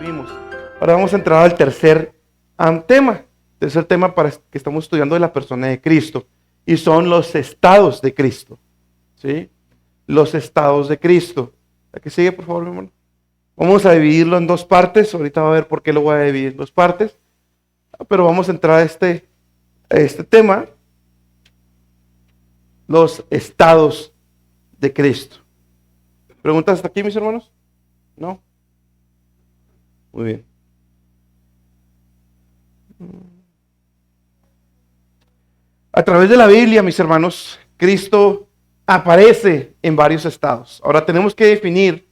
vimos. Ahora vamos a entrar al tercer tema para que estamos estudiando de la persona de Cristo. Y son los estados de Cristo. ¿Sí? Los estados de Cristo. ¿La que sigue, por favor, mi hermano? Vamos a dividirlo en dos partes. Ahorita va a ver por qué lo voy a dividir en dos partes. Pero vamos a entrar a este tema. Los estados de Cristo. ¿Preguntas hasta aquí, mis hermanos? ¿No? Muy bien. A través de la Biblia, mis hermanos, Cristo aparece en varios estados. Ahora tenemos que definir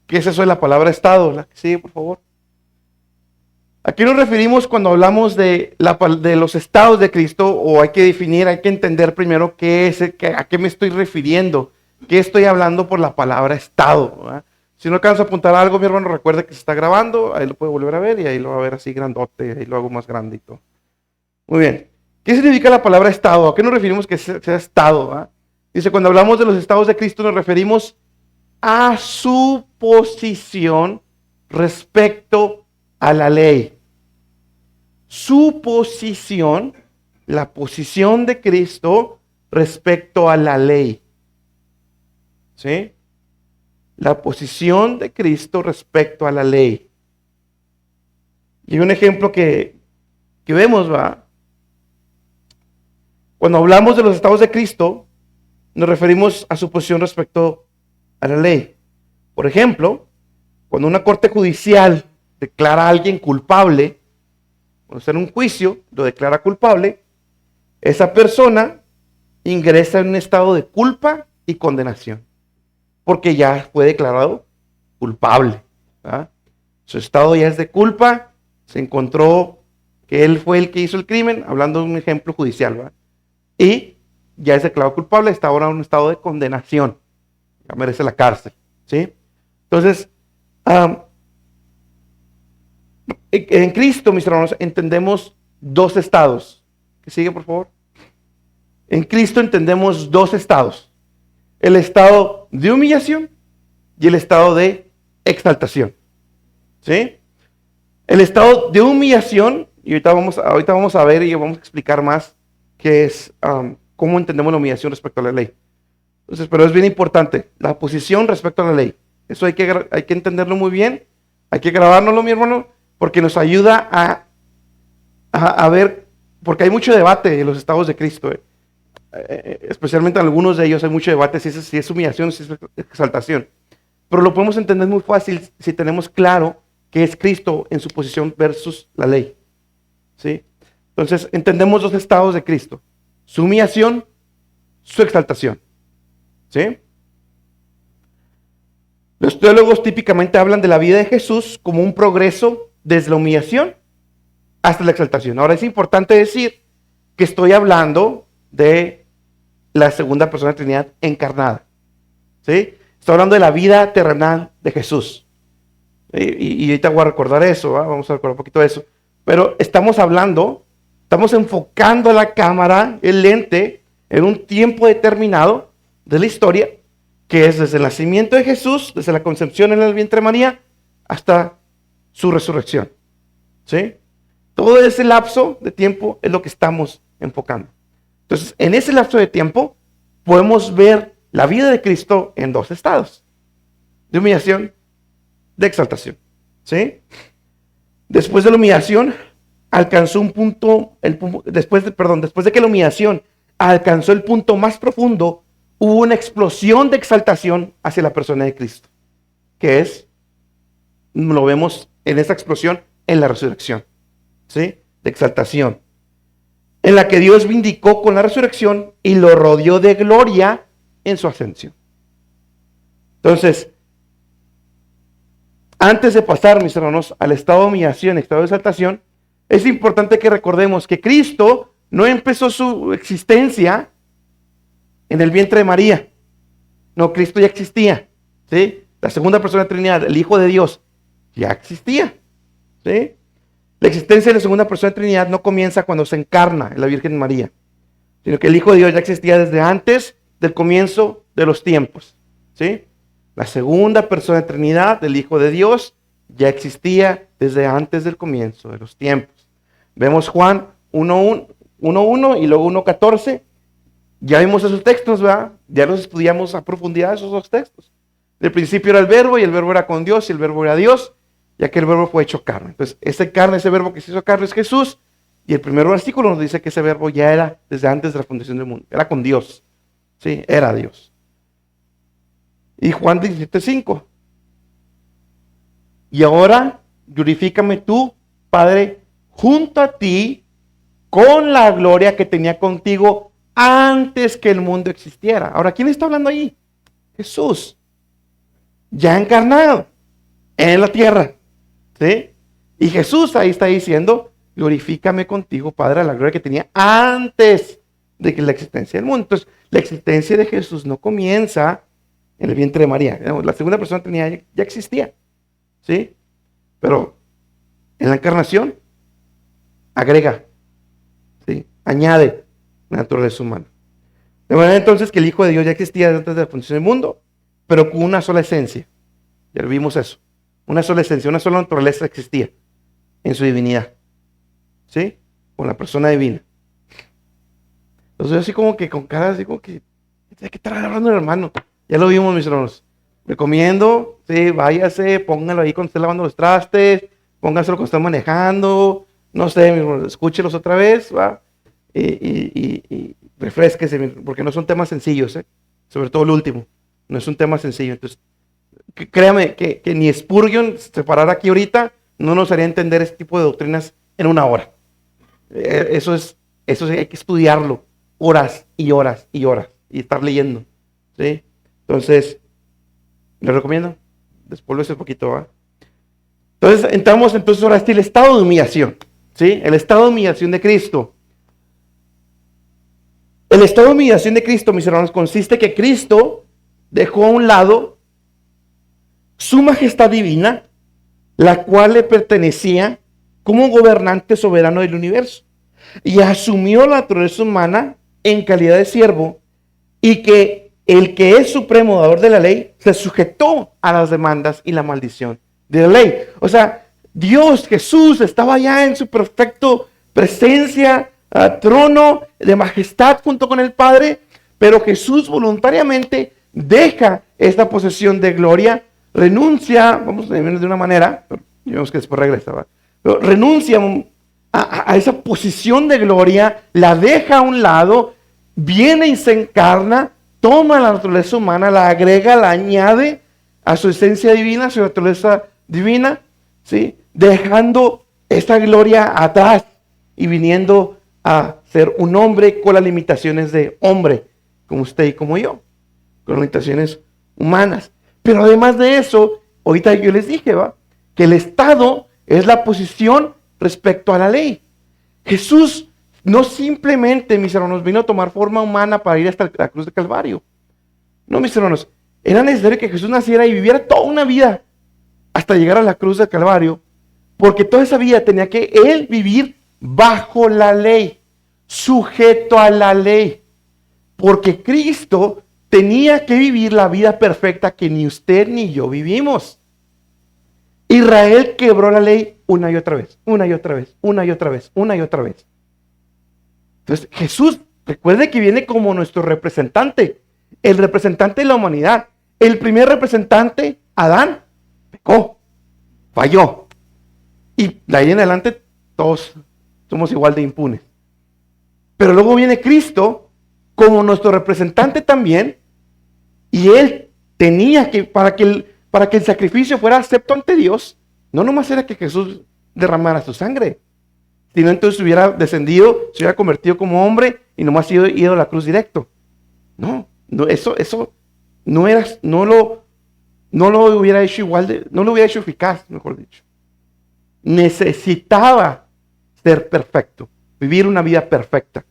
qué es eso de la palabra estado. ¿La que sigue, por favor? ¿A qué nos referimos cuando hablamos de los estados de Cristo? O hay que definir, hay que entender primero a qué me estoy refiriendo, qué estoy hablando por la palabra estado, ¿verdad? Si no alcanza a apuntar algo, mi hermano, recuerde que se está grabando, ahí lo puede volver a ver y ahí lo va a ver así grandote, ahí lo hago más grandito. Muy bien. ¿Qué significa la palabra estado? ¿A qué nos referimos que sea estado? ¿Verdad? Dice, cuando hablamos de los estados de Cristo nos referimos a su posición respecto a la ley. Su posición, la posición de Cristo respecto a la ley. ¿Sí? La posición de Cristo respecto a la ley. Y un ejemplo que vemos, ¿va? Cuando hablamos de los estados de Cristo, nos referimos a su posición respecto a la ley. Por ejemplo, cuando una corte judicial declara a alguien culpable, cuando está en un juicio, lo declara culpable, esa persona ingresa en un estado de culpa y condenación, porque ya fue declarado culpable, ¿verdad? Su estado ya es de culpa, se encontró que él fue el que hizo el crimen, hablando de un ejemplo judicial, ¿verdad? Y ya es declarado culpable, está ahora en un estado de condenación, ya merece la cárcel, ¿sí? Entonces, en Cristo, mis hermanos, entendemos dos estados. ¿Que sigue, por favor? En Cristo entendemos dos estados. El estado de humillación y el estado de exaltación. ¿Sí? El estado de humillación, y ahorita vamos a ver y vamos a explicar más qué es, cómo entendemos la humillación respecto a la ley. Entonces, pero es bien importante, la posición respecto a la ley. Eso hay que entenderlo muy bien, hay que grabárnoslo, mi hermano, porque nos ayuda a ver, porque hay mucho debate en los estados de Cristo, especialmente en algunos de ellos hay mucho debate si es humillación o si es exaltación. Pero lo podemos entender muy fácil si tenemos claro que es Cristo en su posición versus la ley. ¿Sí? Entonces, entendemos dos estados de Cristo: su humillación, su exaltación. ¿Sí? Los teólogos típicamente hablan de la vida de Jesús como un progreso desde la humillación hasta la exaltación. Ahora, es importante decir que estoy hablando de la segunda persona de la Trinidad encarnada. ¿Sí? Estoy hablando de la vida terrenal de Jesús. Y ahorita voy a recordar eso, ¿va? Vamos a recordar un poquito de eso. Pero estamos enfocando la cámara, el lente, en un tiempo determinado de la historia, que es desde el nacimiento de Jesús, desde la concepción en el vientre de María, hasta su resurrección. ¿Sí? Todo ese lapso de tiempo es lo que estamos enfocando. Entonces, en ese lapso de tiempo, podemos ver la vida de Cristo en dos estados: de humillación, de exaltación. ¿Sí? Después de la humillación, alcanzó un punto, después de que la humillación alcanzó el punto más profundo, hubo una explosión de exaltación hacia la persona de Cristo, que es, lo vemos en esa explosión en la resurrección, ¿sí? De exaltación, en la que Dios vindicó con la resurrección y lo rodeó de gloria en su ascensión. Entonces, antes de pasar, mis hermanos, al estado de humillación, estado de exaltación, es importante que recordemos que Cristo no empezó su existencia en el vientre de María. No, Cristo ya existía, ¿sí? La segunda persona de la Trinidad, el Hijo de Dios, ya existía, ¿sí? La existencia de la segunda persona de la Trinidad no comienza cuando se encarna en la Virgen María, sino que el Hijo de Dios ya existía desde antes del comienzo de los tiempos, ¿sí? La segunda persona de la Trinidad, el Hijo de Dios, ya existía desde antes del comienzo de los tiempos. Vemos Juan 1:1 y luego 1:14. Ya vimos esos textos, ¿verdad? Ya los estudiamos a profundidad esos dos textos. Del principio era el verbo y el verbo era con Dios y el verbo era Dios, ya que el verbo fue hecho carne. Entonces, ese verbo que se hizo carne es Jesús. Y el primer versículo nos dice que ese verbo ya era desde antes de la fundación del mundo. Era con Dios. Sí, era Dios. Y Juan 17:5. Y ahora glorifícame tú, Padre, junto a ti, con la gloria que tenía contigo antes que el mundo existiera. Ahora, ¿quién está hablando ahí? Jesús. Ya encarnado en la tierra. ¿Sí? Y Jesús ahí está diciendo, glorifícame contigo, Padre, la gloria que tenía antes de que la existencia del mundo. Entonces, la existencia de Jesús no comienza en el vientre de María. La segunda persona ya existía. ¿Sí? Pero en la encarnación agrega, ¿sí? Añade la naturaleza humana. De manera entonces que el Hijo de Dios ya existía antes de la fundación del mundo, pero con una sola esencia. Ya vimos eso. Una sola esencia, una sola naturaleza existía en su divinidad. ¿Sí? Con la persona divina. Entonces yo así como que con cara así como que, ¿de qué está hablando el hermano? Ya lo vimos, mis hermanos. Recomiendo, sí, váyase, póngalo ahí cuando esté lavando los trastes, póngaselo cuando esté manejando, no sé, mis hermanos, escúchelos otra vez, ¿va? Y refresquese, porque no son temas sencillos, sobre todo el último, no es un tema sencillo. Entonces, créame que ni Spurgeon, se parara aquí ahorita, no nos haría entender este tipo de doctrinas en una hora. Eso hay que estudiarlo horas y horas y horas y estar leyendo, ¿sí? Entonces, le recomiendo, después un poquito, ¿va? Entonces, entramos ahora el estado de humillación, ¿sí? El estado de humillación de Cristo. El estado de humillación de Cristo, mis hermanos, consiste que Cristo dejó a un lado su majestad divina, la cual le pertenecía como gobernante soberano del universo, y asumió la naturaleza humana en calidad de siervo, y que el que es supremo dador de la ley se sujetó a las demandas y la maldición de la ley. O sea, Dios, Jesús, estaba ya en su perfecto presencia, trono de majestad junto con el Padre, pero Jesús voluntariamente deja esta posesión de gloria, renuncia, vamos a decirlo de una manera, pero vemos que después regresa, ¿va? Pero renuncia a esa posición de gloria, la deja a un lado, viene y se encarna, toma la naturaleza humana, la agrega, la añade a su esencia divina, a su naturaleza divina, ¿sí? Dejando esta gloria atrás y viniendo a ser un hombre con las limitaciones de hombre, como usted y como yo, con limitaciones humanas. Pero además de eso, ahorita yo les dije, ¿va? Que el estado es la posición respecto a la ley. Jesús no simplemente, mis hermanos, vino a tomar forma humana para ir hasta la cruz de Calvario. No, mis hermanos, era necesario que Jesús naciera y viviera toda una vida hasta llegar a la cruz del Calvario, porque toda esa vida tenía que Él vivir bajo la ley, sujeto a la ley, porque Cristo tenía que vivir la vida perfecta que ni usted ni yo vivimos. Israel quebró la ley una y otra vez, una y otra vez, una y otra vez, una y otra vez. Entonces Jesús, recuerde que viene como nuestro representante, el representante de la humanidad. El primer representante, Adán, pecó, falló. Y de ahí en adelante todos somos igual de impunes. Pero luego viene Cristo como nuestro representante también, y Él tenía que, para que el sacrificio fuera acepto ante Dios, no nomás era que Jesús derramara su sangre, sino entonces hubiera descendido, se hubiera convertido como hombre y nomás ido a la cruz directo. No, eso no era, no lo hubiera hecho igual, no lo hubiera hecho eficaz, mejor dicho. Necesitaba ser perfecto, vivir una vida perfecta.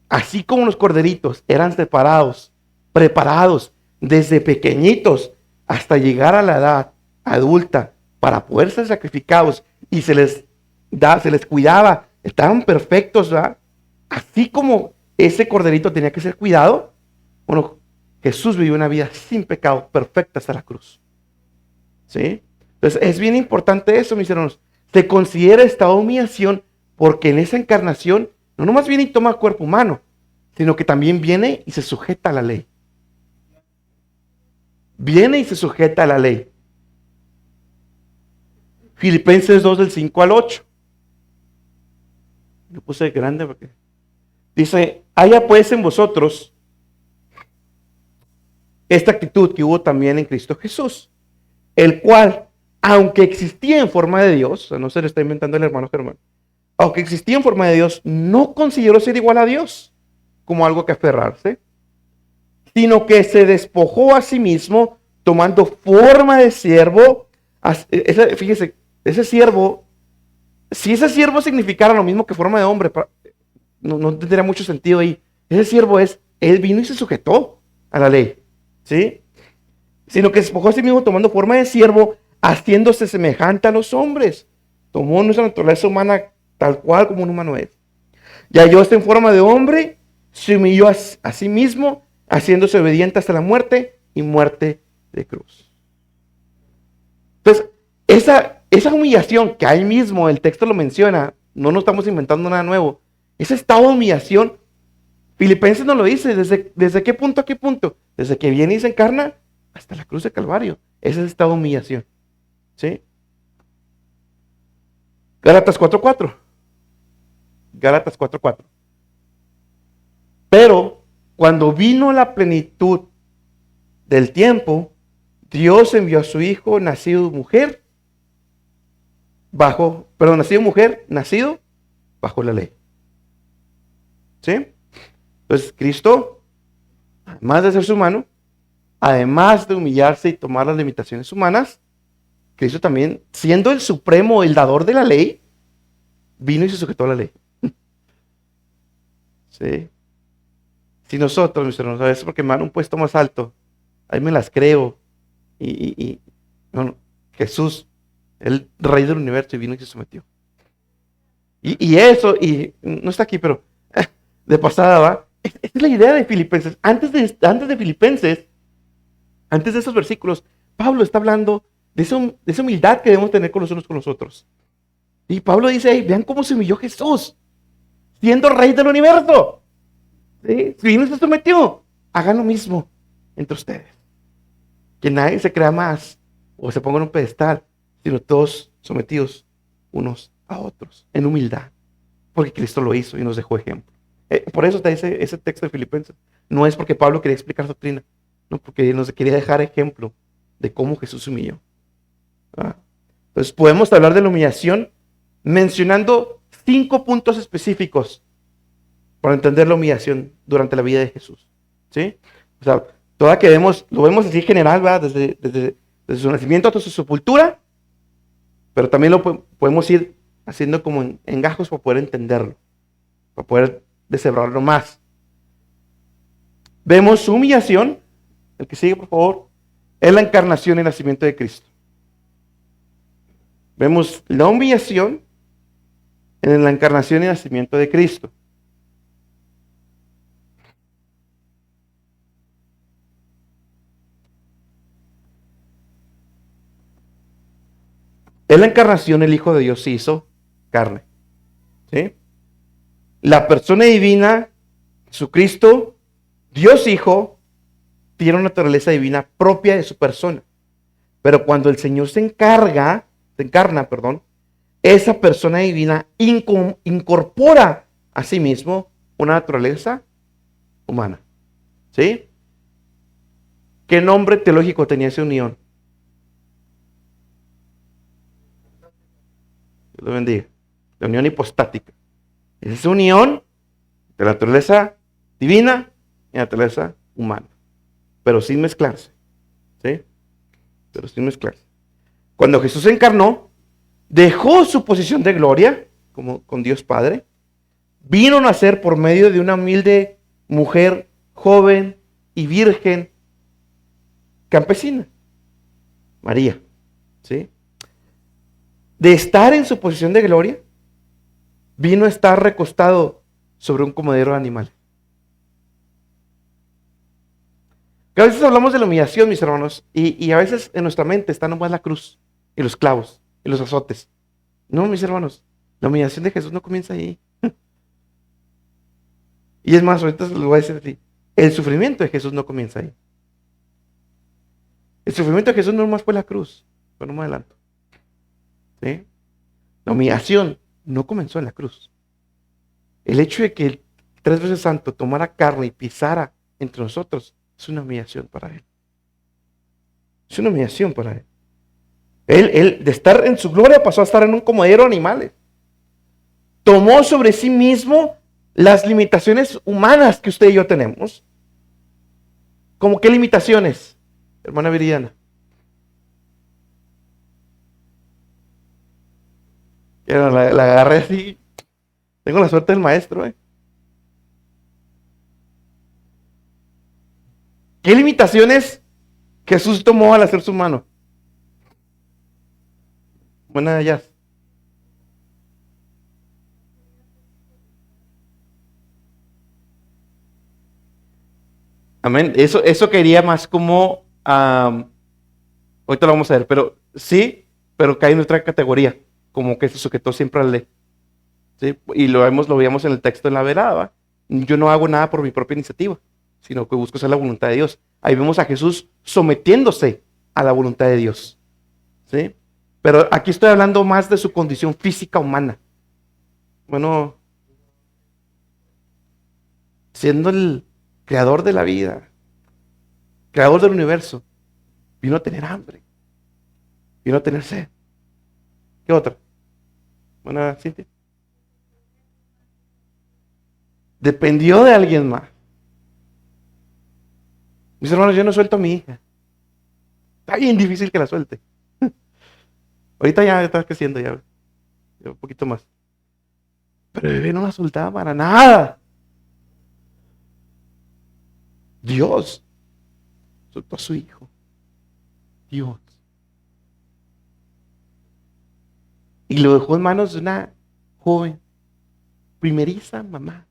Así como los corderitos eran separados, preparados desde pequeñitos hasta llegar a la edad adulta para poder ser sacrificados, y se les cuidaba, estaban perfectos, ¿verdad? Así como ese corderito tenía que ser cuidado, bueno, Jesús vivió una vida sin pecado, perfecta hasta la cruz. ¿Sí? Entonces, es bien importante eso, mis hermanos. Se considera esta humillación porque en esa encarnación no nomás viene y toma cuerpo humano, sino que también viene y se sujeta a la ley. Viene y se sujeta a la ley. Filipenses 2 del 5 al 8. Lo puse grande porque dice, haya pues en vosotros esta actitud que hubo también en Cristo Jesús, el cual, aunque existía en forma de Dios, o sea, no se le está inventando el hermano Germán, aunque existía en forma de Dios, no consideró ser igual a Dios como algo que aferrarse, sino que se despojó a sí mismo, tomando forma de siervo. Fíjese, ese siervo, si ese siervo significara lo mismo que forma de hombre, no tendría mucho sentido ahí. Ese siervo él vino y se sujetó a la ley, ¿sí? Sino que se despojó a sí mismo tomando forma de siervo, haciéndose semejante a los hombres. Tomó nuestra naturaleza humana tal cual como un humano es. Y hallóse en forma de hombre, se humilló a sí mismo, haciéndose obediente hasta la muerte y muerte de cruz. Entonces, esa humillación que ahí mismo el texto lo menciona, no nos estamos inventando nada nuevo. Ese estado de humillación, Filipenses nos lo dice, ¿desde qué punto a qué punto? Desde que viene y se encarna hasta la cruz de Calvario. Ese es estado de humillación. ¿Sí? Gálatas 4:4. Gálatas 4:4. Pero cuando vino la plenitud del tiempo, Dios envió a su Hijo, nacido nacido bajo la ley. ¿Sí? Entonces Cristo, además de ser humano, además de humillarse y tomar las limitaciones humanas, Cristo también, siendo el supremo, el dador de la ley, vino y se sujetó a la ley. ¿Sí? Si nosotros, mis hermanos, a veces porque me dan un puesto más alto, ahí me las creo. No, Jesús, el Rey del universo, y vino y se sometió. Y eso, y no está aquí, pero de pasada va. Esta es la idea de Filipenses. Antes de Filipenses, antes de esos versículos, Pablo está hablando de esa humildad que debemos tener con los unos con los otros. Y Pablo dice, hey, vean cómo se humilló Jesús, siendo Rey del universo. ¿Sí? Si vino y se sometió, hagan lo mismo entre ustedes. Que nadie se crea más o se ponga en un pedestal, sino todos sometidos unos a otros, en humildad. Porque Cristo lo hizo y nos dejó ejemplo. Por eso está ese texto de Filipenses. No es porque Pablo quería explicar doctrina, no, porque nos quería dejar ejemplo de cómo Jesús se humilló. Entonces podemos hablar de la humillación mencionando 5 puntos específicos para entender la humillación durante la vida de Jesús. ¿Sí? O sea, toda que lo vemos así general, ¿verdad? Desde su nacimiento hasta su sepultura, pero también lo podemos ir haciendo como en gajos para poder entenderlo, para poder deshebrarlo más. Vemos su humillación, el que sigue por favor, es la encarnación y el nacimiento de Cristo. Vemos la humillación en la encarnación y el nacimiento de Cristo. En la encarnación el Hijo de Dios se hizo carne. ¿Sí? La persona divina, Jesucristo, Dios Hijo, tiene una naturaleza divina propia de su persona. Pero cuando el Señor se encarna, esa persona divina incorpora a sí mismo una naturaleza humana. ¿Sí? ¿Qué nombre teológico tenía esa unión? Dios lo bendiga. La unión hipostática. Es esa unión de la naturaleza divina y la naturaleza humana. Pero sin mezclarse. ¿Sí? Pero sin mezclarse. Cuando Jesús se encarnó, dejó su posición de gloria como con Dios Padre, vino a nacer por medio de una humilde mujer joven y virgen campesina, María. ¿Sí? De estar en su posición de gloria, vino a estar recostado sobre un comedero de animales. Que a veces hablamos de la humillación, mis hermanos, y a veces en nuestra mente está nomás la cruz. y los clavos y los azotes. No, mis hermanos, la humillación de Jesús no comienza ahí. Y es más, ahorita se lo voy a decir así, el sufrimiento de Jesús no comienza ahí. El sufrimiento de Jesús no más fue la cruz, pero no me adelanto. ¿Sí? La humillación no comenzó en la cruz. El hecho de que el 3 veces santo tomara carne y pisara entre nosotros es una humillación para Él. Es una humillación para Él. Él de estar en su gloria pasó a estar en un comodero de animales. Tomó sobre sí mismo las limitaciones humanas que usted y yo tenemos. ¿Cómo qué limitaciones, hermana Viridiana? La agarré así. Tengo la suerte del maestro, ¿eh? ¿Qué limitaciones Jesús tomó al hacer su mano? Buena ya. Amén. Eso quería más como, ahorita lo vamos a ver, pero sí, pero cae en otra categoría, como que se sujetó siempre a la ley. ¿Sí? Y lo veíamos en el texto en la velada. Yo no hago nada por mi propia iniciativa, sino que busco hacer la voluntad de Dios. Ahí vemos a Jesús sometiéndose a la voluntad de Dios. ¿Sí? Pero aquí estoy hablando más de su condición física humana. Bueno, siendo el creador de la vida, creador del universo, vino a tener hambre, vino a tener sed. ¿Qué otra? Bueno, Cintia. Dependió de alguien más. Mis hermanos, yo no suelto a mi hija. Está bien difícil que la suelte. Ahorita ya está creciendo, ya un poquito más. Pero bebé no la soltaba para nada. Dios soltó a su hijo. Dios. Y lo dejó en manos de una joven, primeriza mamá.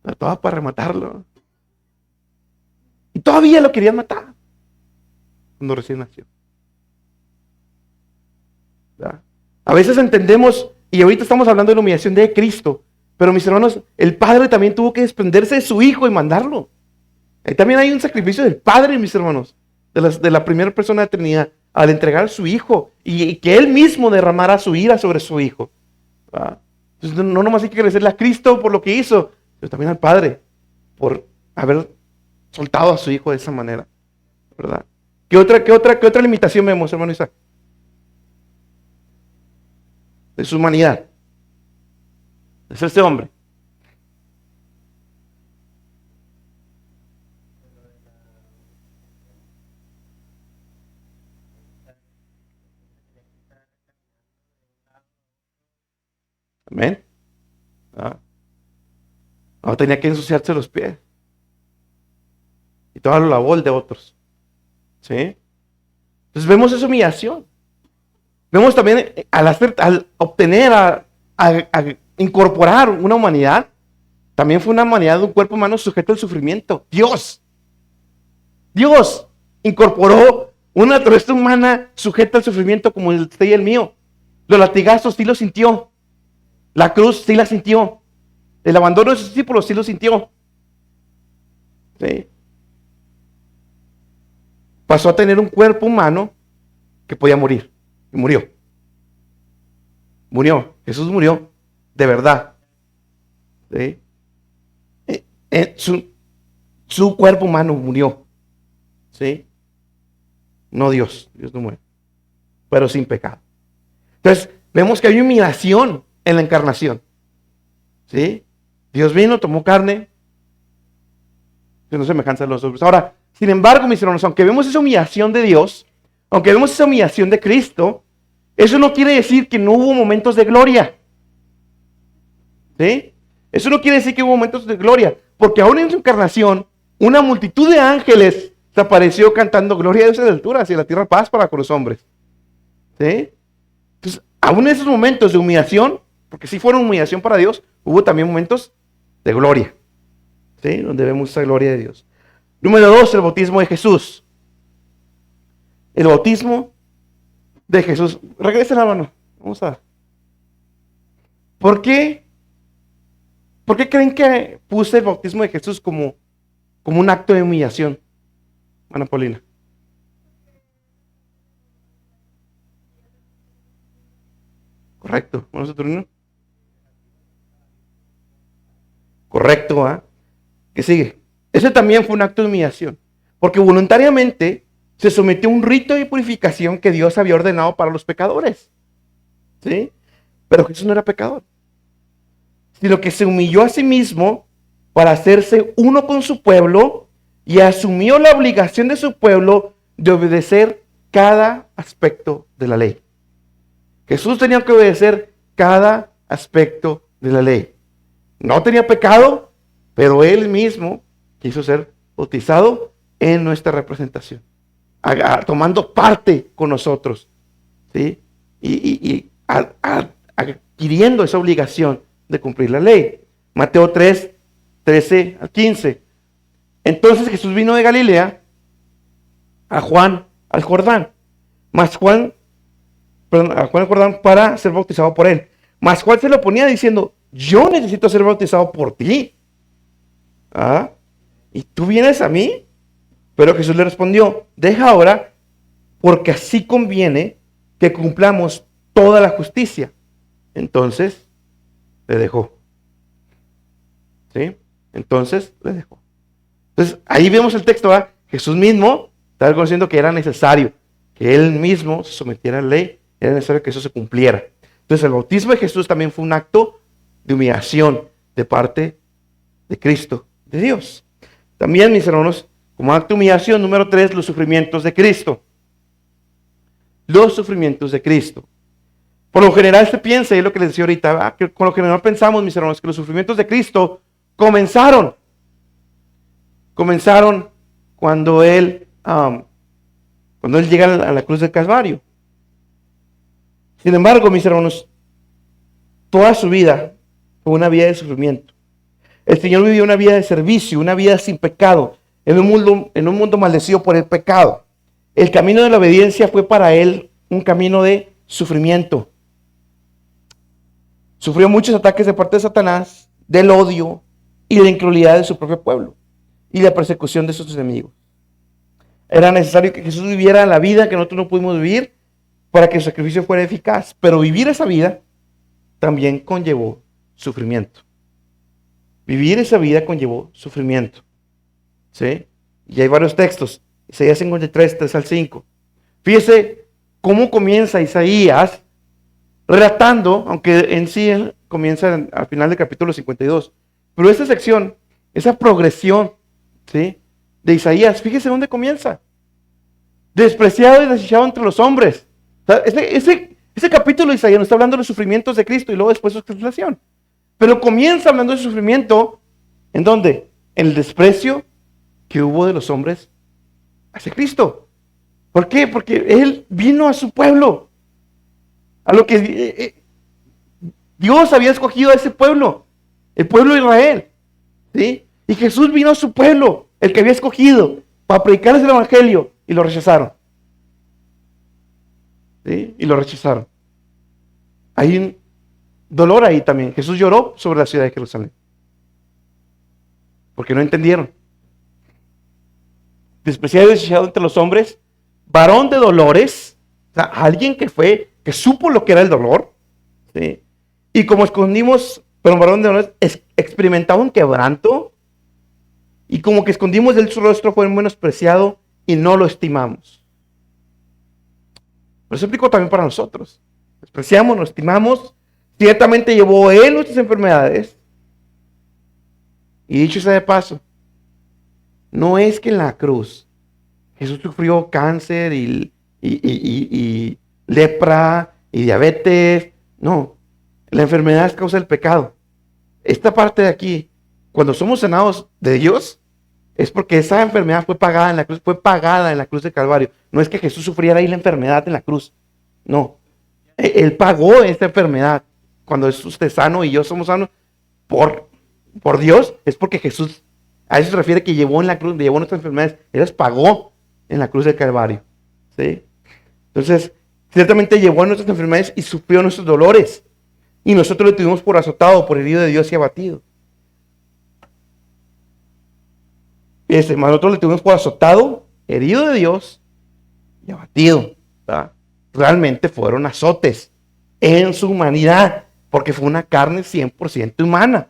Trataba para rematarlo. Y todavía lo querían matar cuando recién nació. ¿Verdad? A veces entendemos, y ahorita estamos hablando de la humillación de Cristo, pero mis hermanos, el Padre también tuvo que desprenderse de su Hijo y mandarlo. Ahí también hay un sacrificio del Padre, mis hermanos, de la primera persona de la Trinidad, al entregar a su Hijo y que Él mismo derramara su ira sobre su Hijo. ¿Verdad? Entonces, no nomás hay que agradecerle a Cristo por lo que hizo, pero también al Padre por haber soltado a su Hijo de esa manera. ¿Verdad? ¿Qué otra limitación vemos, hermano Isaac? De su humanidad. Es este hombre. Amén. ¿Ah? No tenía que ensuciarse los pies. Y todo lo lavó el de otros. ¿Sí? Entonces vemos esa humillación. Vemos también al obtener, a incorporar una humanidad, también fue una humanidad de un cuerpo humano sujeto al sufrimiento. Dios incorporó una naturaleza humana sujeta al sufrimiento como el usted y el mío. Los latigazos sí lo sintió. La cruz sí la sintió. El abandono de sus discípulos sí lo sintió. ¿Sí? Pasó a tener un cuerpo humano que podía morir. Y murió. Jesús murió de verdad. ¿Sí? Su cuerpo humano murió. ¿Sí? No Dios no muere. Pero sin pecado. Entonces, vemos que hay humillación en la encarnación. ¿Sí? Dios vino, tomó carne. Que no semejanza a los hombres. Ahora, sin embargo, mis hermanos, aunque vemos esa humillación de Dios, aunque vemos esa humillación de Cristo, eso no quiere decir que no hubo momentos de gloria. ¿Sí? Eso no quiere decir que hubo momentos de gloria, porque aún en su encarnación, una multitud de ángeles se apareció cantando gloria a Dios en las alturas y en la tierra paz para con los hombres. ¿Sí? Entonces, aún en esos momentos de humillación, porque sí fueron humillación para Dios, hubo también momentos de gloria. ¿Sí? Donde vemos esa gloria de Dios. Número 2, el bautismo de Jesús. el bautismo de Jesús. Regresen, hermano. Vamos a ver. ¿Por qué? ¿Por qué creen que puse el bautismo de Jesús como un acto de humillación, Ana Paulina? Correcto. ¿Vamos a turno? Correcto, ¿ah? ¿Qué sigue? Ese también fue un acto de humillación, porque voluntariamente se sometió a un rito de purificación que Dios había ordenado para los pecadores. ¿Sí? Pero Jesús no era pecador, sino que se humilló a sí mismo para hacerse uno con su pueblo y asumió la obligación de su pueblo de obedecer cada aspecto de la ley. Jesús tenía que obedecer cada aspecto de la ley. No tenía pecado, pero él mismo quiso ser bautizado en nuestra representación, tomando parte con nosotros, ¿sí? Y adquiriendo esa obligación de cumplir la ley. Mateo 3, 13 al 15. Entonces Jesús vino de Galilea a Juan al Jordán, a Juan al Jordán para ser bautizado por él. Mas Juan se lo ponía diciendo: yo necesito ser bautizado por ti. ¿Ah? ¿Y tú vienes a mí? Pero Jesús le respondió: deja ahora, porque así conviene que cumplamos toda la justicia. Entonces le dejó. ¿Sí? Entonces le dejó. Entonces ahí vemos el texto, ¿verdad? Jesús mismo estaba reconociendo que era necesario que él mismo se sometiera a la ley, era necesario que eso se cumpliera. Entonces el bautismo de Jesús también fue un acto de humillación de parte de Cristo, de Dios. También, mis hermanos, como acto de humillación, número 3, los sufrimientos de Cristo. Los sufrimientos de Cristo. Por lo general se piensa, y es lo que les decía ahorita, que con lo general pensamos, mis hermanos, que los sufrimientos de Cristo comenzaron cuando Él llega a la cruz del Calvario. Sin embargo, mis hermanos, toda su vida fue una vida de sufrimiento. El Señor vivió una vida de servicio, una vida sin pecado, en un mundo maldecido por el pecado. El camino de la obediencia fue para Él un camino de sufrimiento. Sufrió muchos ataques de parte de Satanás, del odio y de la incredulidad de su propio pueblo y la persecución de sus enemigos. Era necesario que Jesús viviera la vida que nosotros no pudimos vivir para que su sacrificio fuera eficaz, pero vivir esa vida también conllevó sufrimiento. Vivir esa vida conllevó sufrimiento. ¿Sí? Y hay varios textos. Isaías 53, 3 al 5. Fíjese cómo comienza Isaías relatando, aunque en sí comienza al final del capítulo 52. Pero esta sección, esa progresión, ¿sí?, de Isaías, fíjese dónde comienza. Despreciado y desechado entre los hombres. O sea, ese capítulo de Isaías nos está hablando de los sufrimientos de Cristo y luego después su exaltación. Pero comienza hablando de sufrimiento, ¿en dónde? En el desprecio que hubo de los hombres hacia Cristo. ¿Por qué? Porque Él vino a su pueblo, a lo que Dios había escogido a ese pueblo, el pueblo de Israel, ¿sí? Y Jesús vino a su pueblo, el que había escogido, para predicarles el evangelio, y lo rechazaron. ¿Sí? Y lo rechazaron. Hay un dolor ahí también. Jesús lloró sobre la ciudad de Jerusalén, porque no entendieron. Despreciado y desechado entre los hombres, varón de dolores, o sea, alguien que supo lo que era el dolor, ¿sí? Y como escondimos, pero varón de dolores, experimentaba un quebranto, y como que escondimos de él su rostro, fue menospreciado y no lo estimamos. Pero eso aplicó también para nosotros. Despreciamos, no estimamos. Ciertamente llevó él nuestras enfermedades. Y dicho sea de paso, no es que en la cruz Jesús sufrió cáncer y lepra y diabetes. No, la enfermedad es causa del pecado. Esta parte de aquí, cuando somos sanados de Dios, es porque esa enfermedad fue pagada en la cruz del Calvario. No es que Jesús sufriera ahí la enfermedad en la cruz. No, Él pagó esta enfermedad. Cuando es usted sano y yo somos sanos por Dios, es porque Jesús, a eso se refiere, que llevó en la cruz, llevó nuestras enfermedades. Él las pagó en la cruz del Calvario. ¿sí? Entonces, ciertamente llevó nuestras enfermedades y sufrió nuestros dolores. Y nosotros lo tuvimos por azotado, por herido de Dios y abatido. Nosotros lo tuvimos por azotado, herido de Dios y abatido. ¿Verdad? Realmente fueron azotes en su humanidad, porque fue una carne 100% humana.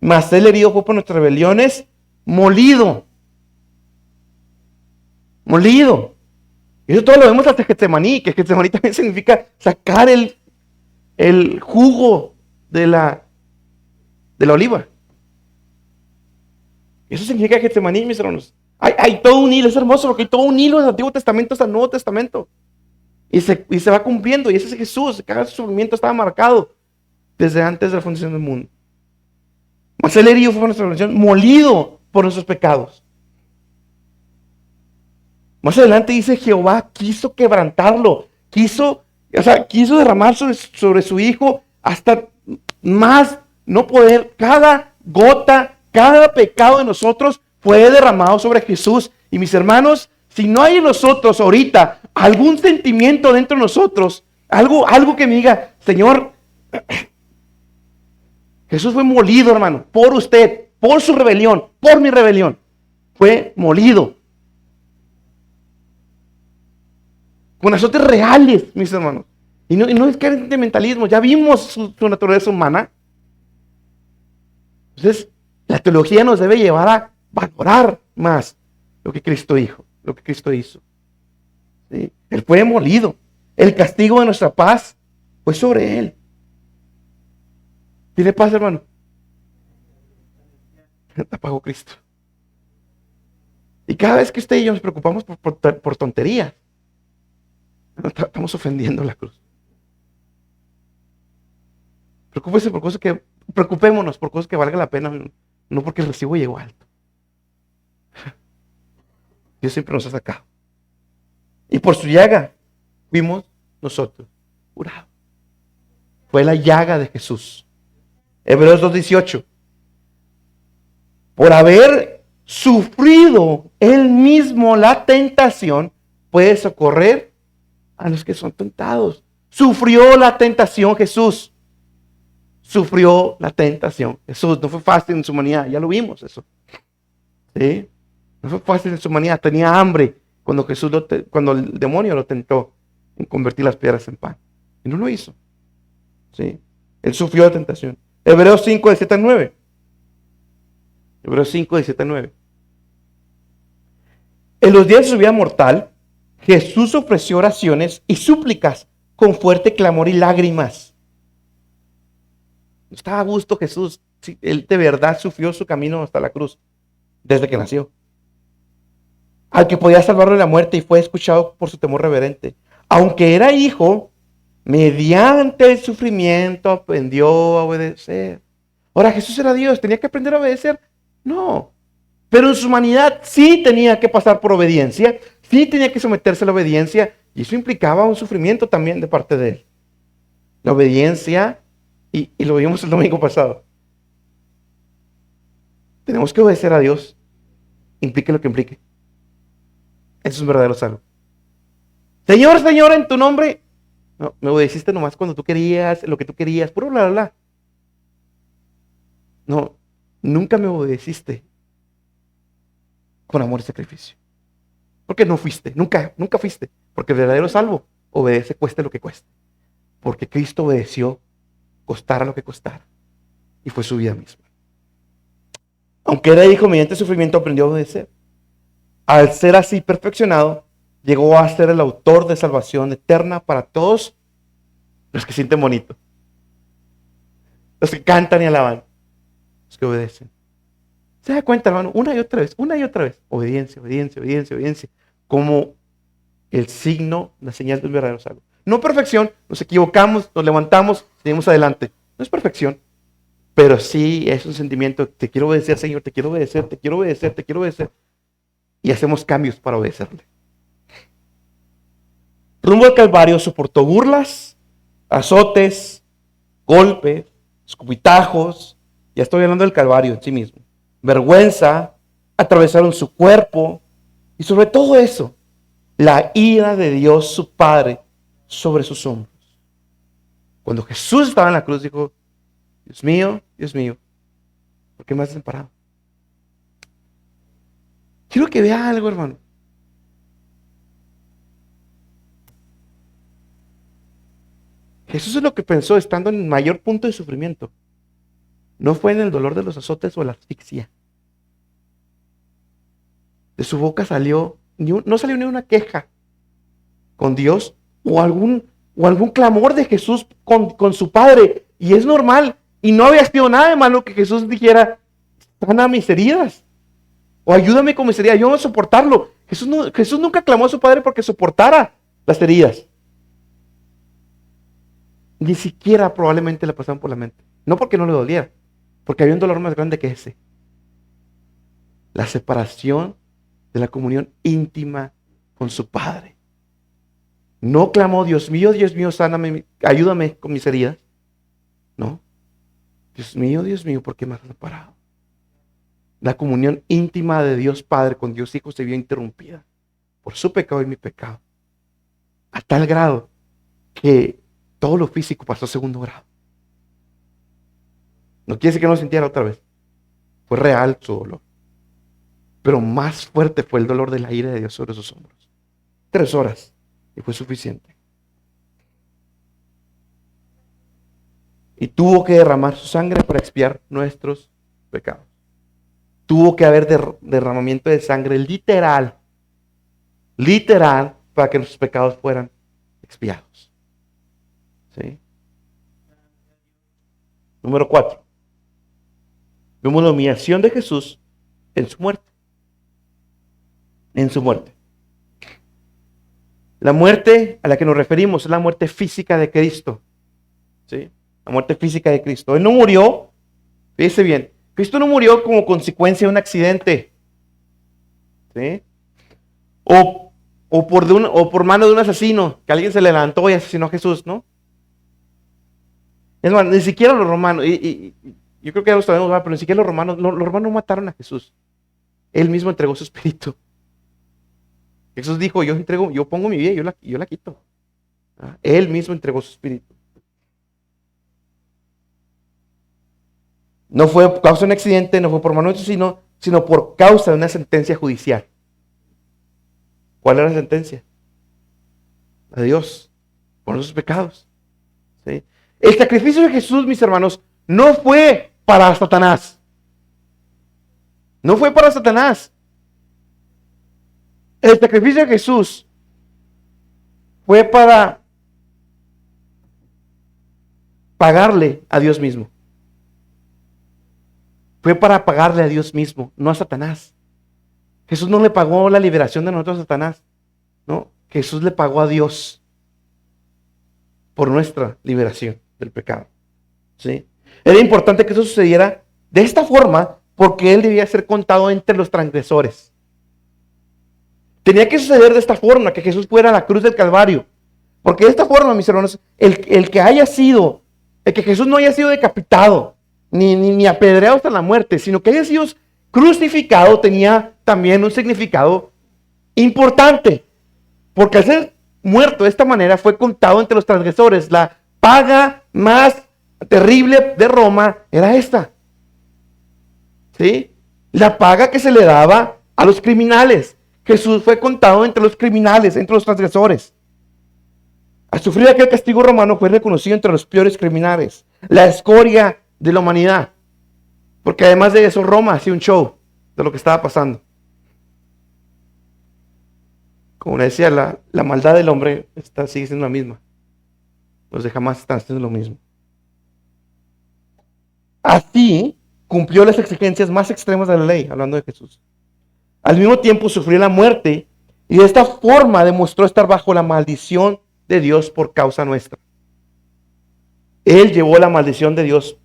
Mas él herido fue por nuestras rebeliones, molido. Molido. Y eso todo lo vemos hasta Getsemaní, que Getsemaní también significa sacar el jugo de la oliva. Eso significa Getsemaní, mis hermanos. Hay todo un hilo, es hermoso porque hay todo un hilo del Antiguo Testamento hasta el Nuevo Testamento. Y se va cumpliendo, y ese es Jesús, cada sufrimiento estaba marcado desde antes de la fundación del mundo. Mas él herido fue por nuestra rebelión, molido por nuestros pecados. Más adelante dice, Jehová quiso quebrantarlo, quiso derramar sobre su hijo hasta más no poder. Cada gota, cada pecado de nosotros fue derramado sobre Jesús. Y mis hermanos, si no hay en nosotros ahorita algún sentimiento dentro de nosotros, algo que me diga, Señor, Jesús fue molido, hermano, por usted, por su rebelión, por mi rebelión, fue molido. Con azotes reales, mis hermanos. Y no es que es sentimentalismo, ya vimos su naturaleza humana. Entonces, la teología nos debe llevar a valorar más lo que Cristo dijo, lo que Cristo hizo. ¿Sí? Él fue molido. El castigo de nuestra paz fue sobre él. ¿Tiene paz, hermano? La pagó Cristo. Y cada vez que usted y yo nos preocupamos por tonterías, estamos ofendiendo la cruz. Preocupémonos por cosas que valga la pena, no porque el recibo llegó alto. Dios siempre nos ha sacado. Y por su llaga fuimos nosotros curados. Fue la llaga de Jesús. Hebreos 2:18. Por haber sufrido él mismo la tentación, puede socorrer a los que son tentados. Sufrió la tentación Jesús. Sufrió la tentación Jesús. No fue fácil en su humanidad, ya lo vimos eso. ¿Sí? No fue fácil en su humanidad. Tenía hambre cuando el demonio lo tentó en convertir las piedras en pan. Y no lo hizo. ¿Sí? Él sufrió la tentación. Hebreos 5:17-9. Hebreos 5:17-9. En los días de su vida mortal, Jesús ofreció oraciones y súplicas con fuerte clamor y lágrimas. No estaba a gusto Jesús. Sí, él de verdad sufrió su camino hasta la cruz, desde que nació. Al que podía salvarlo de la muerte y fue escuchado por su temor reverente. Aunque era hijo, mediante el sufrimiento aprendió a obedecer. Ahora, Jesús era Dios, ¿tenía que aprender a obedecer? No. Pero en su humanidad sí tenía que pasar por obediencia, sí tenía que someterse a la obediencia, y eso implicaba un sufrimiento también de parte de él. La obediencia, y lo vimos el domingo pasado. Tenemos que obedecer a Dios, implique lo que implique. Eso es un verdadero salvo. Señor, Señor, en tu nombre. No, me obedeciste nomás cuando tú querías, lo que tú querías, puro bla, bla, bla. No, nunca me obedeciste con amor y sacrificio. Porque no fuiste, nunca fuiste. Porque el verdadero salvo obedece cueste lo que cueste. Porque Cristo obedeció, costara lo que costara. Y fue su vida misma. Aunque era hijo, mediante sufrimiento aprendió a obedecer. Al ser así perfeccionado, llegó a ser el autor de salvación eterna para todos los que sienten bonito. Los que cantan y alaban. Los que obedecen. ¿Se da cuenta, hermano? Una y otra vez. Obediencia, obediencia, obediencia, obediencia. Como el signo, la señal de un verdadero salvo. No perfección, nos equivocamos, nos levantamos, seguimos adelante. No es perfección, pero sí es un sentimiento, te quiero obedecer, Señor, te quiero obedecer, te quiero obedecer, te quiero obedecer. Y hacemos cambios para obedecerle. Rumbo al Calvario soportó burlas, azotes, golpes, escupitajos. Ya estoy hablando del Calvario en sí mismo. Vergüenza, atravesaron su cuerpo. Y sobre todo eso, la ira de Dios su Padre sobre sus hombros. Cuando Jesús estaba en la cruz dijo, Dios mío, ¿por qué me has desamparado? Quiero que vea algo, hermano. Jesús es lo que pensó estando en el mayor punto de sufrimiento. No fue en el dolor de los azotes o la asfixia. De su boca no salió ni una queja con Dios o algún clamor de Jesús con su Padre. Y es normal. Y no había sido nada de malo que Jesús dijera, sana mis heridas. O ayúdame con mis heridas. Yo voy a soportarlo. Jesús nunca clamó a su Padre porque soportara las heridas. Ni siquiera probablemente le pasaban por la mente. No porque no le doliera, porque había un dolor más grande que ese. La separación de la comunión íntima con su Padre. No clamó, Dios mío, sáname, ayúdame con mis heridas. No. Dios mío, ¿por qué me has separado? La comunión íntima de Dios Padre con Dios Hijo se vio interrumpida por su pecado y mi pecado. A tal grado que todo lo físico pasó a segundo grado. No quiere decir que no lo sintiera otra vez. Fue real su dolor. Pero más fuerte fue el dolor de la ira de Dios sobre sus hombros. 3 horas. Y fue suficiente. Y tuvo que derramar su sangre para expiar nuestros pecados. Tuvo que haber derramamiento de sangre literal para que nuestros pecados fueran expiados. ¿Sí? Número 4. Vemos la humillación de Jesús en su muerte. En su muerte. La muerte a la que nos referimos es la muerte física de Cristo. ¿Sí? La muerte física de Cristo. Él no murió, fíjese bien, Cristo no murió como consecuencia de un accidente. ¿Sí? O por mano de un asesino, que alguien se le levantó y asesinó a Jesús, ¿no? Es más, ni siquiera los romanos, y yo creo que ya lo sabemos, pero ni siquiera los romanos no mataron a Jesús. Él mismo entregó su espíritu. Jesús dijo, yo pongo mi vida y yo la quito. Él mismo entregó su espíritu. No fue por causa de un accidente, no fue por mano de un asesino, sino por causa de una sentencia judicial. ¿Cuál era la sentencia? La de Dios, por nuestros pecados. ¿Sí? El sacrificio de Jesús, mis hermanos, no fue para Satanás. No fue para Satanás. El sacrificio de Jesús fue para pagarle a Dios mismo. Fue para pagarle a Dios mismo, no a Satanás. Jesús no le pagó la liberación de nosotros a Satanás. No, Jesús le pagó a Dios por nuestra liberación del pecado. ¿Sí? Era importante que eso sucediera de esta forma porque Él debía ser contado entre los transgresores. Tenía que suceder de esta forma, que Jesús fuera a la cruz del Calvario. Porque de esta forma, mis hermanos, el que Jesús no haya sido decapitado, ni apedreado hasta la muerte, sino que haya sido crucificado, tenía también un significado importante. Porque al ser muerto de esta manera fue contado entre los transgresores. La paga más terrible de Roma era esta. ¿Sí? La paga que se le daba a los criminales. Jesús fue contado entre los criminales, entre los transgresores. Al sufrir aquel castigo romano fue reconocido entre los peores criminales, la escoria de la humanidad. Porque además de eso, Roma hacía un show de lo que estaba pasando. Como decía, la maldad del hombre sigue siendo la misma. Los de jamás están haciendo lo mismo. Así cumplió las exigencias más extremas de la ley, hablando de Jesús. Al mismo tiempo sufrió la muerte y de esta forma demostró estar bajo la maldición de Dios por causa nuestra. Él llevó la maldición de Dios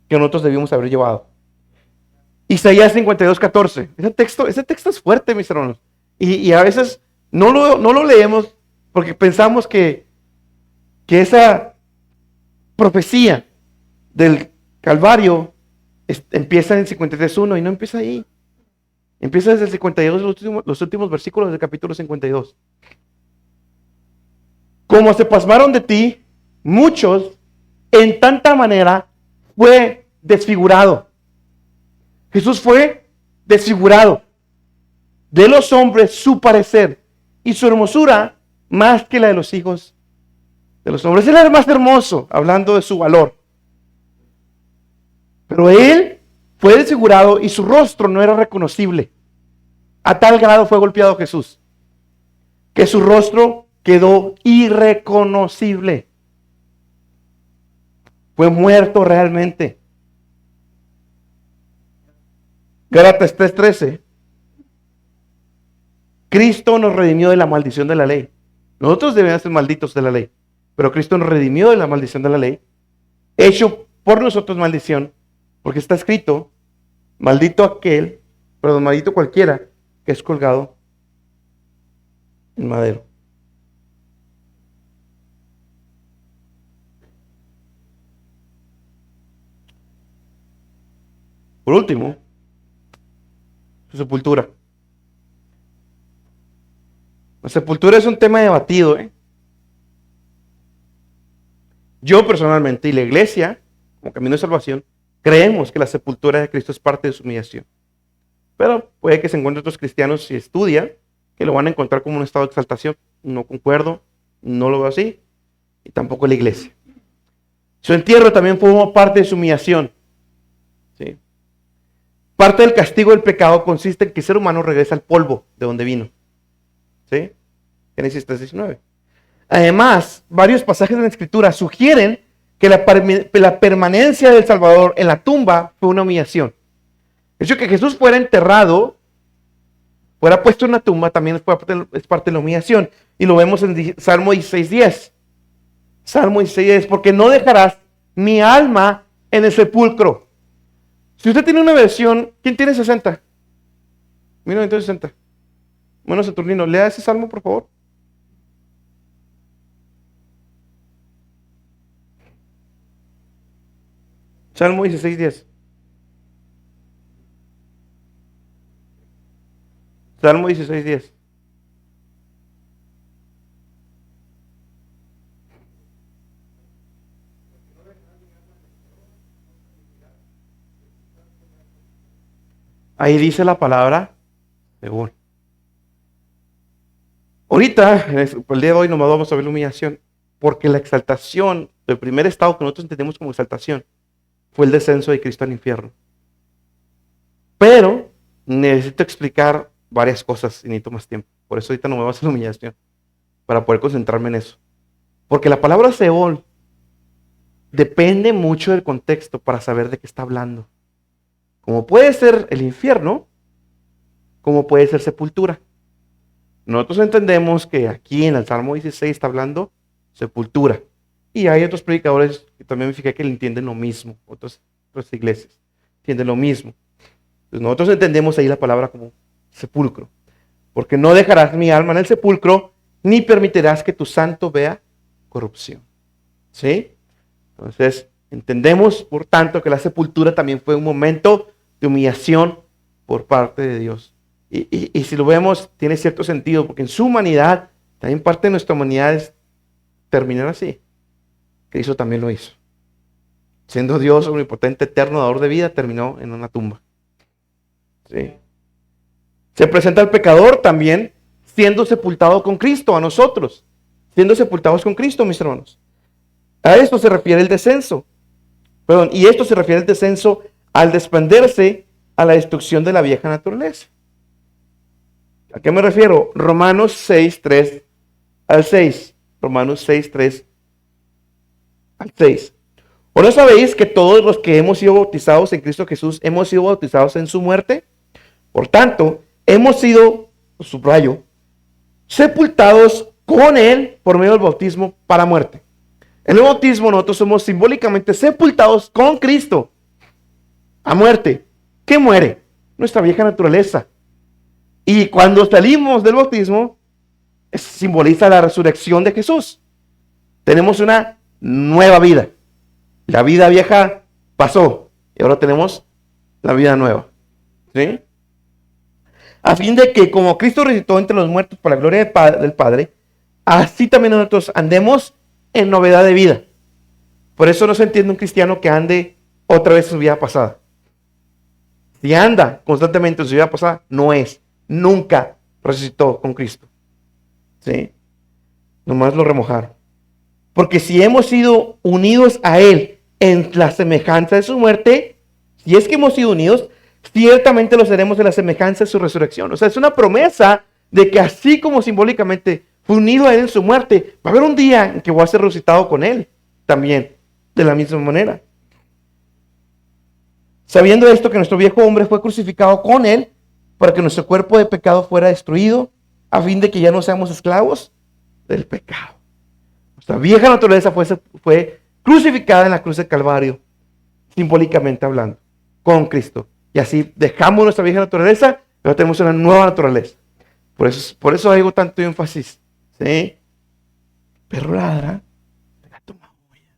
que nosotros debíamos haber llevado. Isaías 52:14. Ese texto es fuerte, mis hermanos. Y a veces no lo leemos porque pensamos que esa profecía del Calvario empieza en 53:1 y no empieza ahí. Empieza desde el 52, los últimos versículos del capítulo 52. Como se pasmaron de ti, muchos, en tanta manera, fue desfigurado. Jesús fue desfigurado. De los hombres su parecer y su hermosura más que la de los hijos de los hombres. Él era el más hermoso, hablando de su valor. Pero él fue desfigurado y su rostro no era reconocible. A tal grado fue golpeado Jesús, que su rostro quedó irreconocible. Fue muerto realmente. Gálatas 3:13. Cristo nos redimió de la maldición de la ley. Nosotros debíamos ser malditos de la ley, pero Cristo nos redimió de la maldición de la ley, hecho por nosotros maldición, porque está escrito, maldito cualquiera que es colgado en madero. Por último, su sepultura. La sepultura es un tema debatido, Yo personalmente y la iglesia, como camino de salvación, creemos que la sepultura de Cristo es parte de su humillación. Pero puede que se encuentren otros cristianos, si estudian, que lo van a encontrar como un estado de exaltación. No concuerdo, no lo veo así, y tampoco la iglesia. Su entierro también formó parte de su humillación. ¿Sí? Parte del castigo del pecado consiste en que el ser humano regresa al polvo de donde vino. ¿Sí? Génesis 3:19. Además, varios pasajes de la Escritura sugieren que la permanencia del Salvador en la tumba fue una humillación. El hecho de que Jesús fuera enterrado, fuera puesto en una tumba, también es parte de la humillación. Y lo vemos en Salmo 16:10. Salmo 16:10, porque no dejarás mi alma en el sepulcro. Si usted tiene una versión, ¿quién tiene 60? 1960. Bueno, Saturnino, lea ese salmo, por favor. Salmo 16:10. Salmo 16:10. Ahí dice la palabra según. Ahorita, el día de hoy, nomás vamos a ver la humillación, porque la exaltación, el primer estado que nosotros entendemos como exaltación, fue el descenso de Cristo al infierno. Pero necesito explicar varias cosas y necesito más tiempo. Por eso ahorita no me voy a hacer la humillación, para poder concentrarme en eso. Porque la palabra Seol depende mucho del contexto para saber de qué está hablando. Como puede ser el infierno, como puede ser sepultura. Nosotros entendemos que aquí en el Salmo 16 está hablando sepultura. Y hay otros predicadores que también me fijé que le entienden lo mismo. Otras iglesias entienden lo mismo. Entonces nosotros entendemos ahí la palabra como sepulcro. Porque no dejarás mi alma en el sepulcro, ni permitirás que tu santo vea corrupción. ¿Sí? Entonces entendemos, por tanto, que la sepultura también fue un momento de humillación por parte de Dios. Y si lo vemos, tiene cierto sentido, porque en su humanidad, también parte de nuestra humanidad es terminar así. Cristo también lo hizo. Siendo Dios omnipotente, eterno, dador de vida, terminó en una tumba. ¿Sí? Se presenta al pecador también siendo sepultado con Cristo, a nosotros, siendo sepultados con Cristo, mis hermanos. A esto se refiere el descenso. Y esto se refiere al descenso al desprenderse a la destrucción de la vieja naturaleza. ¿A qué me refiero? Romanos 6:3 al 6. Romanos 6:3 al 6. ¿O no sabéis que todos los que hemos sido bautizados en Cristo Jesús hemos sido bautizados en su muerte? Por tanto, hemos sido, subrayo, sepultados con Él por medio del bautismo para muerte. En el bautismo nosotros somos simbólicamente sepultados con Cristo a muerte. ¿Qué muere? Nuestra vieja naturaleza. Y cuando salimos del bautismo, simboliza la resurrección de Jesús. Tenemos una nueva vida. La vida vieja pasó y ahora tenemos la vida nueva. ¿Sí? a fin de que como Cristo resucitó entre los muertos por la gloria del Padre, así también nosotros andemos en novedad de vida. Por eso no se entiende un cristiano que ande otra vez en su vida pasada. Si anda constantemente en su vida pasada, nunca resucitó con Cristo. ¿Sí? Nomás lo remojaron. Porque si hemos sido unidos a Él en la semejanza de su muerte, si es que hemos sido unidos, ciertamente lo seremos en la semejanza de su resurrección. O sea, es una promesa de que así como simbólicamente fue unido a Él en su muerte, va a haber un día en que voy a ser resucitado con Él también, de la misma manera. Sabiendo esto, que nuestro viejo hombre fue crucificado con Él para que nuestro cuerpo de pecado fuera destruido, a fin de que ya no seamos esclavos del pecado. Nuestra vieja naturaleza fue crucificada en la cruz del Calvario, simbólicamente hablando, con Cristo. Y así dejamos nuestra vieja naturaleza, pero tenemos una nueva naturaleza. Por eso hago tanto énfasis. ¿Sí? Perro ladra, el gato maulla.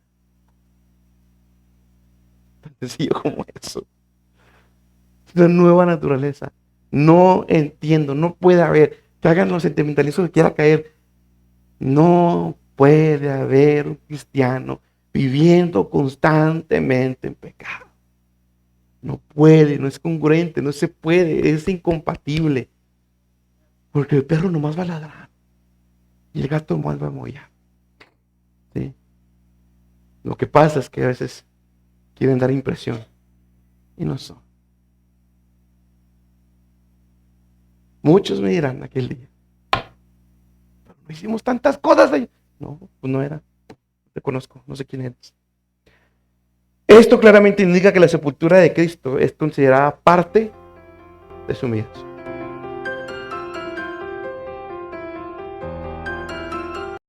Tan sencillo como eso. Es una nueva naturaleza. No entiendo, no puede haber, que hagan los sentimentalistas que quiera caer. No puede haber un cristiano viviendo constantemente en pecado. No puede, no es congruente, no se puede, es incompatible. Porque el perro nomás va a ladrar y el gato nomás va a mollar. ¿Sí? Lo que pasa es que a veces quieren dar impresión y no son. Muchos me dirán aquel día, pero no hicimos tantas cosas. No, pues no era. No te conozco, no sé quién eres. Esto claramente indica que la sepultura de Cristo es considerada parte de su humillación.